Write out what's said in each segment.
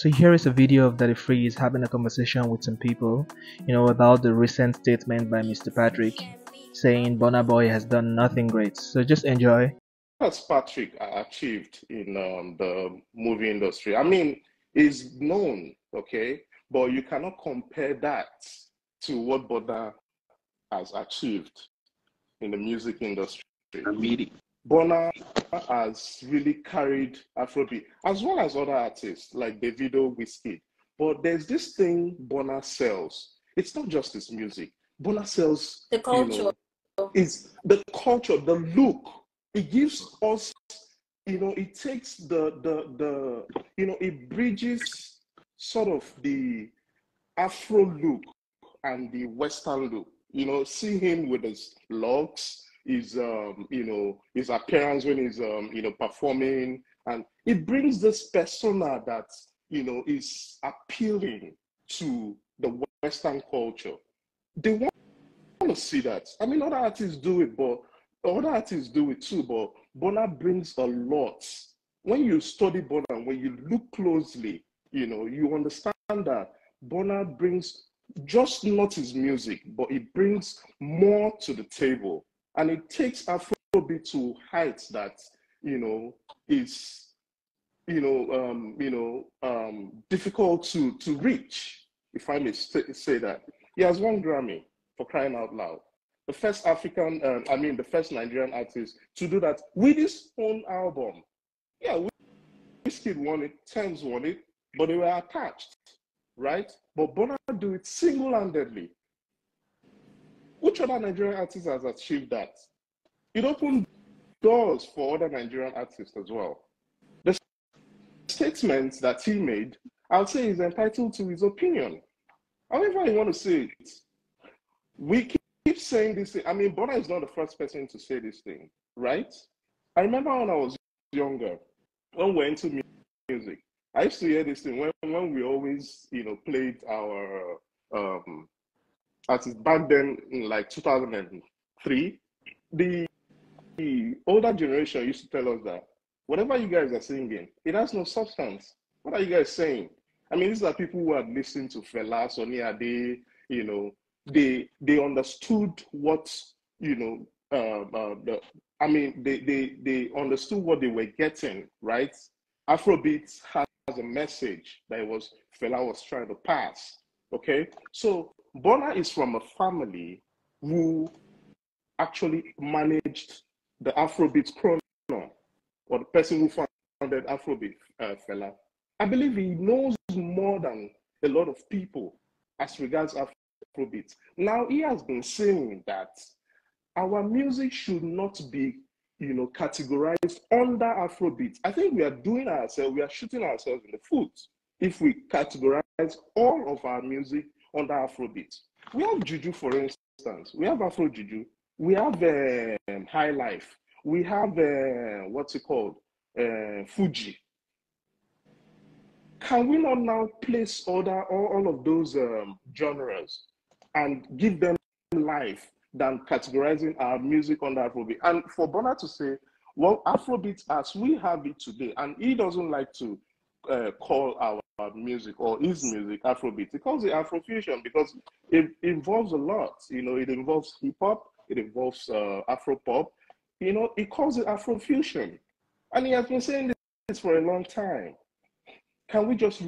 So here is a video of Daddyfreeze having a conversation with some people, about the recent statement by Mr. Patrick saying Burnaboy has done nothing great. So just enjoy. As Patrick achieved in the movie industry, I mean, is known, okay, but you cannot compare that to what Burna has achieved in the music industry. Burna has really carried Afrobeat as well as other artists like Davido, Wizkid. But there's this thing Burna sells. It's not just his music. Burna sells the culture. Is the culture, the look. It gives us, it takes it bridges sort of the Afro look and the Western look. See him with his locks, his his appearance when he's performing, and it brings this persona that is appealing to the Western culture. They want to see that. I mean, other artists do it, but other artists do it too. But Burna brings a lot. When you study Burna, when you look closely, you understand that Burna brings just not his music, but it brings more to the table, and it takes Afrobeat to heights that is difficult to reach, if I may say that. He has won Grammy, for crying out loud. The first the first Nigerian artist to do that with his own album. Yeah, Wizkid won it, Thames won it, but they were attached, right? But Burna do it single-handedly. Which other Nigerian artist has achieved that? It opened doors for other Nigerian artists as well. The statements that he made, I'll say he's entitled to his opinion. However I want to say it, we keep saying this thing. I mean, Burna is not the first person to say this thing, right? I remember when I was younger, when we were into music, I used to hear this thing when we always, played our artists back then in like 2003. The older generation used to tell us that whatever you guys are singing, it has no substance. What are you guys saying? I mean, these are people who had listened to Fela, Sonny Ade, they understood what, they understood what they were getting, right? Afrobeat has a message that Fela was trying to pass, okay? So Burna is from a family who actually managed the Afrobeat chrono, or the person who founded Afrobeat, Fela. I believe he knows more than a lot of people as regards Afrobeat. Now, he has been saying that our music should not be, categorized under Afrobeat. I think we are shooting ourselves in the foot if we categorize all of our music under Afrobeat. We have Juju, for instance. We have Afro Juju. We have High Life. We have, Fuji. Can we not now place all of those genres and give them life than categorizing our music under Afrobeat? And for Burna to say, well, Afrobeat as we have it today, and he doesn't like to call our music or his music Afrobeat. He calls it Afrofusion because it involves a lot. It involves hip hop, it involves Afropop. He calls it Afrofusion. And he has been saying this for a long time. Can we just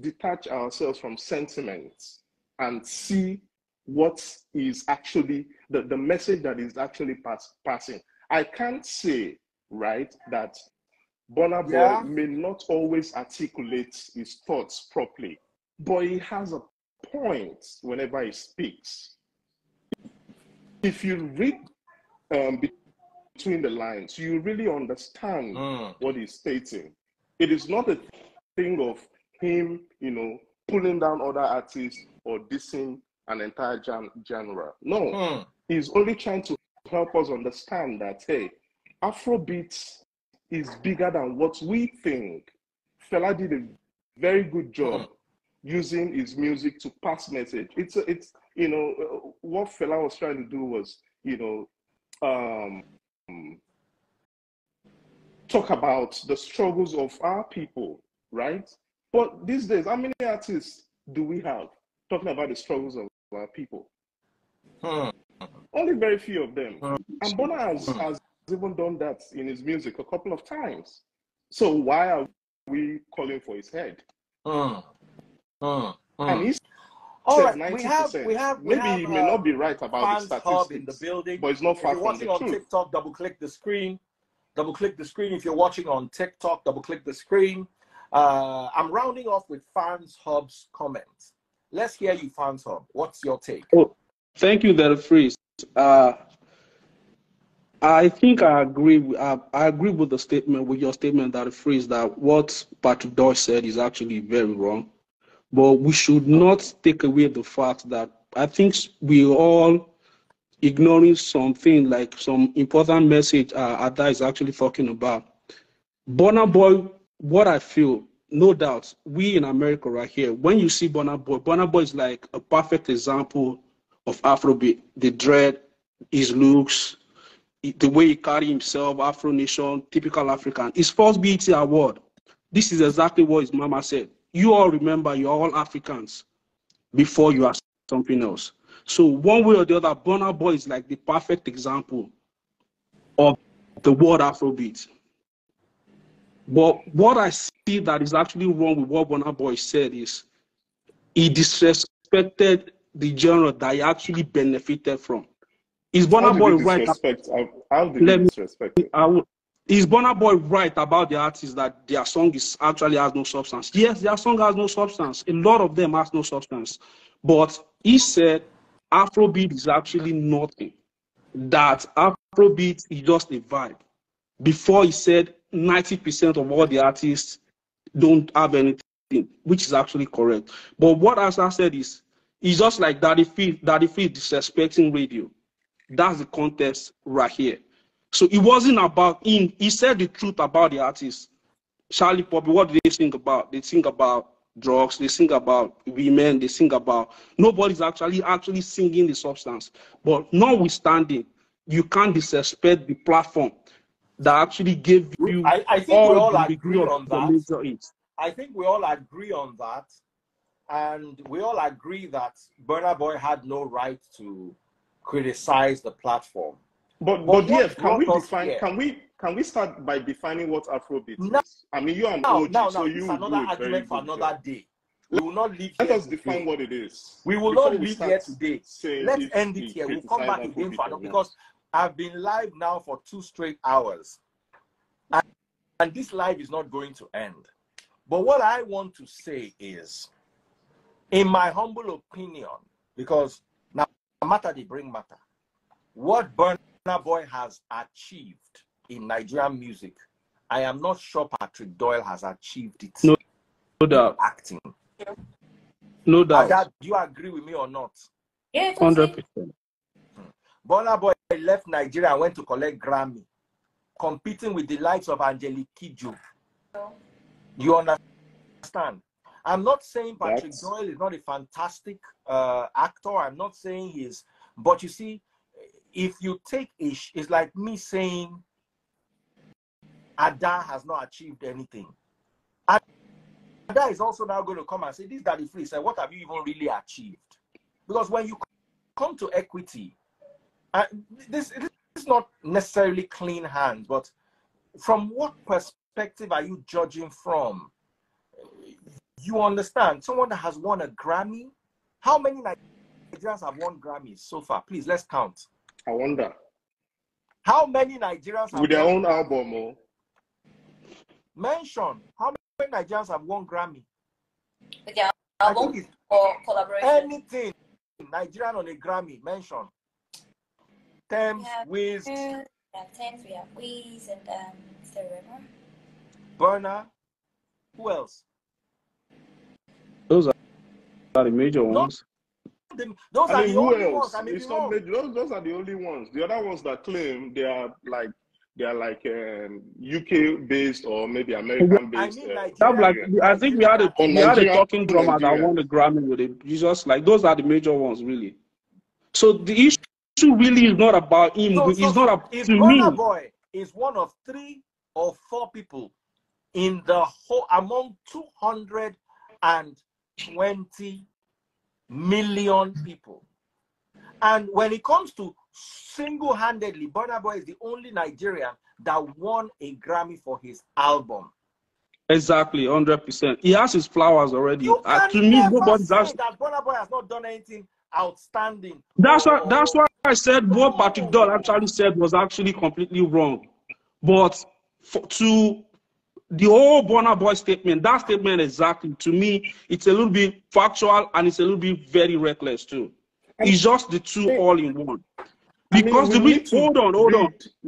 detach ourselves from sentiments and see what is actually the message that is actually passing? I can't say, right, that Burna Boy may not always articulate his thoughts properly, but he has a point whenever he speaks. If you read between the lines, you really understand what he's stating. It is not a thing of him, pulling down other artists or dissing an entire genre. No, he's only trying to help us understand that, hey, Afrobeat is bigger than what we think. Fela did a very good job using his music to pass message. It's what Fela was trying to do was, talk about the struggles of our people, right? But these days, how many artists do we have talking about the struggles of our people? Only very few of them. And Burna has even done that in his music a couple of times. So why are we calling for his head? And he all said right, 90%. Maybe he may not be right about the statistics, in the building. but it's not far if you're from watching the on truth. TikTok, double click the screen. Double click the screen. If you're watching on TikTok, double click the screen. I'm rounding off with Fans Hub's comments. Let's hear you, Fans Hub. What's your take? Oh, thank you, Daddyfreeze. I think I agree. I agree with the statement, with your statement, Daddyfreeze, that what Patrick Doyle said is actually very wrong. But we should not take away the fact that I think we all ignoring something like some important message Ada is actually talking about. Burnaboy, what I feel, no doubt, we in America right here, when you see Burnaboy is like a perfect example of Afrobeat. The dread, his looks, the way he carry himself, Afro Nation, typical African. His first BET award, this is exactly what his mama said. You all remember you're all Africans before you are something else. So one way or the other, Burnaboy is like the perfect example of the word Afrobeat. But what I see that is actually wrong with what Burnaboy said is he disrespected the genre that he actually benefited from. Is Burnaboy right? How did he disrespect it? Is Burnaboy right about the artists that their song is actually has no substance? Yes, their song has no substance. A lot of them has no substance. But he said Afrobeat is actually nothing. That Afrobeat is just a vibe. Before he said 90% of all the artists don't have anything, which is actually correct. But what Asa said is, it's just like Daddyfreeze disrespecting radio. That's the context right here. So it wasn't about him. He said the truth about the artists. Charlie Poppy, what do they sing about? They sing about drugs, they sing about women, they sing about... Nobody's actually singing the substance. But notwithstanding, you can't disrespect the platform that actually gave you I think we all agree of on the that. major hits. I think we all agree on that. And we all agree that Burnaboy had no right to criticize the platform. But yeah, can we start by defining what Afrobeat is? I mean, you are an OG, so you will do another it argument for another job. day. We will not leave Let here us define what it is. We will Before not we leave start here today. Let's end it he here. We'll come back again for another, because I've been live now for 2 straight hours. And this live is not going to end. But what I want to say is, in my humble opinion, because now matter they bring matter, what Burnaboy has achieved in Nigerian music, I am not sure Patrick Doyle has achieved it. No doubt. Acting. No doubt. Dad, do you agree with me or not? Yeah, 100%. Burnaboy left Nigeria and went to collect Grammy, competing with the likes of Angelique Kidjo. You understand? I'm not saying Patrick Doyle is not a fantastic actor. I'm not saying he's... But you see, if you take it's like me saying Ada has not achieved anything. Ada is also now going to come and say, this Daddyfreeze, say, what have you even really achieved? Because when you come to equity, this is not necessarily clean hands, but from what perspective are you judging from? You understand? Someone that has won a Grammy, how many Nigerians have won Grammys so far? Please, let's count. I wonder. How many Nigerians have with their own album? Oh? Mention. How many Nigerians have won Grammy? With their album or collaboration? Anything. Nigerian on a Grammy. Mention. Thames, Wiz. We have Thames, we have Wiz, and Burna. Who else? Those are the major ones. Those are the only ones. I mean, it's not major. Those are the only ones. The other ones that claim they are like UK based or maybe American based. I think we had a talking drummer that won the Grammy with it. Jesus, like those are the major ones, really. So the issue really is not about him. It's not about if to me. Burnaboy is one of 3 or 4 people in the whole among 200 120 million people. And when it comes to single-handedly, Burnaboy is the only Nigerian that won a Grammy for his album. Exactly, 100%. He has his flowers already. You can To me, never nobody's say that Burnaboy has not done anything outstanding. That's why I said what Patrick Doyle actually said was actually completely wrong. But to the whole Burnaboy statement, that statement exactly, to me, it's a little bit factual and it's a little bit very reckless too. It's just the two all in one. Because hold on.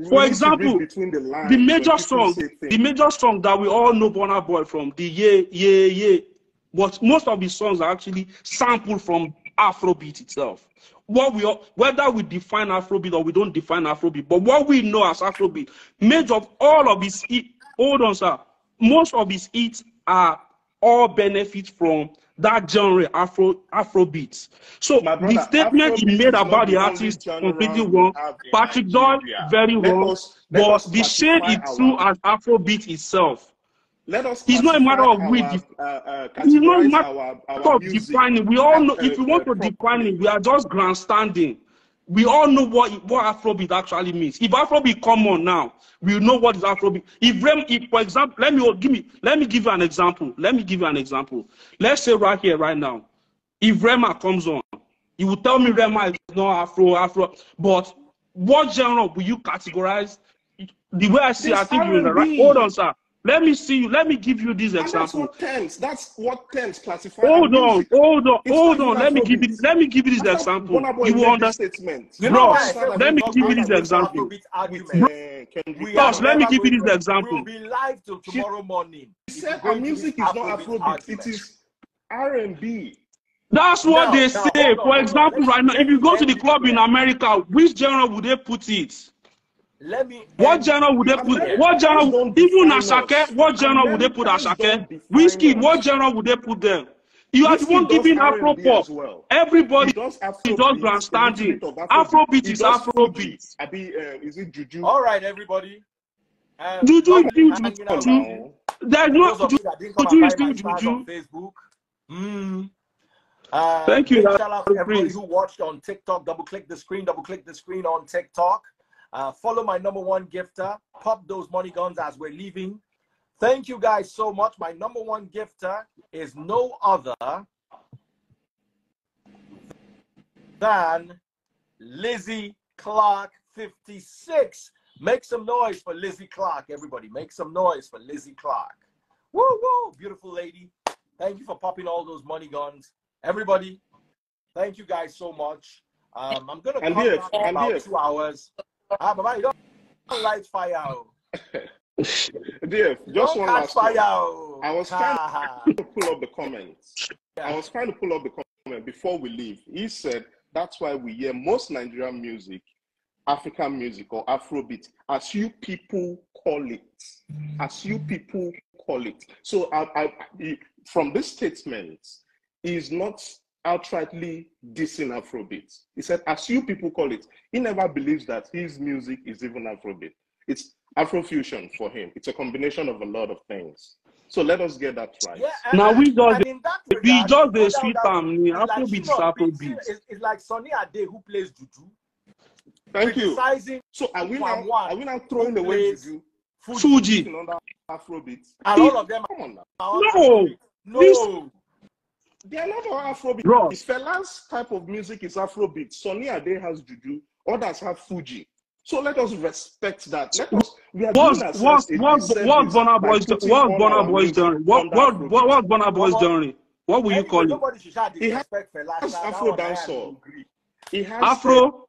For example, the major song that we all know Burnaboy from, the yeah, but most of his songs are actually sampled from Afrobeat itself. Whether we define Afrobeat or we don't define Afrobeat, but what we know as Afrobeat, most of his hits are all benefit from that genre, Afrobeats. So the statement he made about the artist completely wrong. Patrick Doyle, very wrong. But the shade is true as Afrobeat itself. It's not a matter of it's not a matter of defining. We all know if we want to define it, we are just grandstanding. We all know what Afrobeat actually means. If Afrobeat come on now, we know what is Afrobeat. If for example, let me give you an example. Let's say right here, right now, if Rema comes on, you will tell me Rema is not Afro. But what genre will you categorize? The way I see, I think you're in the right. Hold on, sir. Let me see you. Let me give you this example. That's what tense classify. Hold on. Let me give you this example. You will understand. Bros, let me give you this example. Bros, let me give you this example. We'll be live till tomorrow morning. He said our music is not Afrobeat. It is R&B. That's what they say. For example, right now, if you go to the club in America, which genre would they put it? What genre would they put? What genre? Even Ashake, what genre would they put Ashake? Whiskey, what genre would they put them? You are the one giving Afro pop. Everybody does grandstanding. Afrobeat is Afrobeat. Is it Juju? All right, everybody. Juju is still Juju. There's no Juju is still Juju. Facebook. Thank you. Shout out to everybody who watched on TikTok. Double click the screen on TikTok. Follow my #1 gifter. Pop those money guns as we're leaving. Thank you guys so much. My #1 gifter is no other than Lizzie Clark 56. Make some noise for Lizzie Clark, everybody. Make some noise for Lizzie Clark. Woo woo, beautiful lady. Thank you for popping all those money guns. Everybody, thank you guys so much. I'm gonna come back in about 2 hours. Baba, you don't light fire. Dear, just one last fire. I was trying to pull up the comments. Before we leave. He said that's why we hear most Nigerian music, African music or Afrobeat, as you people call it. So from this statement, he's not outrightly dissing Afrobeat. He said, as you people call it, he never believes that his music is even Afrobeat. It's Afrofusion for him. It's a combination of a lot of things. So let us get that right. Yeah, now we just the sweet time. Afrobeat is Afrobeat. It's like Sonny Ade who plays Juju. Thank you. So are we now throwing away Juju? Fuji. Afrobeat. And all of them. Come on now. No. They are not all Afrobeat. Bro. Fela's type of music is Afrobeat. Sonny Ade has Juju. Others have Fuji. So let us respect that. What's Burnaboy's journey? What's Burnaboy's journey? What will you call it? Nobody should have disrespect Fela. Afro dancehall. He has Afro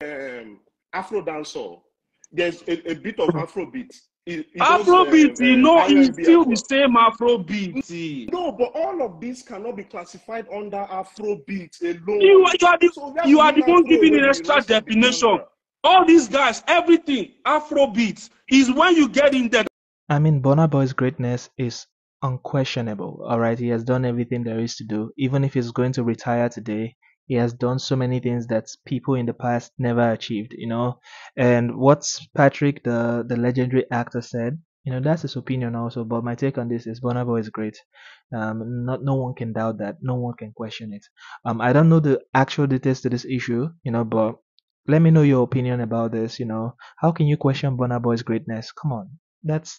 dancehall. There's a bit of Afrobeat. Afrobeat, it's still the same Afrobeat. No, but all of these cannot be classified under Afrobeat alone. You are the one giving an extra definition. All these guys, everything, Afrobeat, is when you get in there. I mean, Burnaboy's greatness is unquestionable. All right, he has done everything there is to do. Even if he's going to retire today, he has done so many things that people in the past never achieved, And what Patrick, the legendary actor, said, That's his opinion also. But my take on this is Burnaboy is great. Not no one can doubt that. No one can question it. I don't know the actual details to this issue, but let me know your opinion about this. How can you question Burnaboy's greatness? Come on, that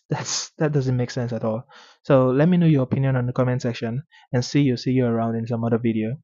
doesn't make sense at all. So let me know your opinion on the comment section, and see you around in some other video.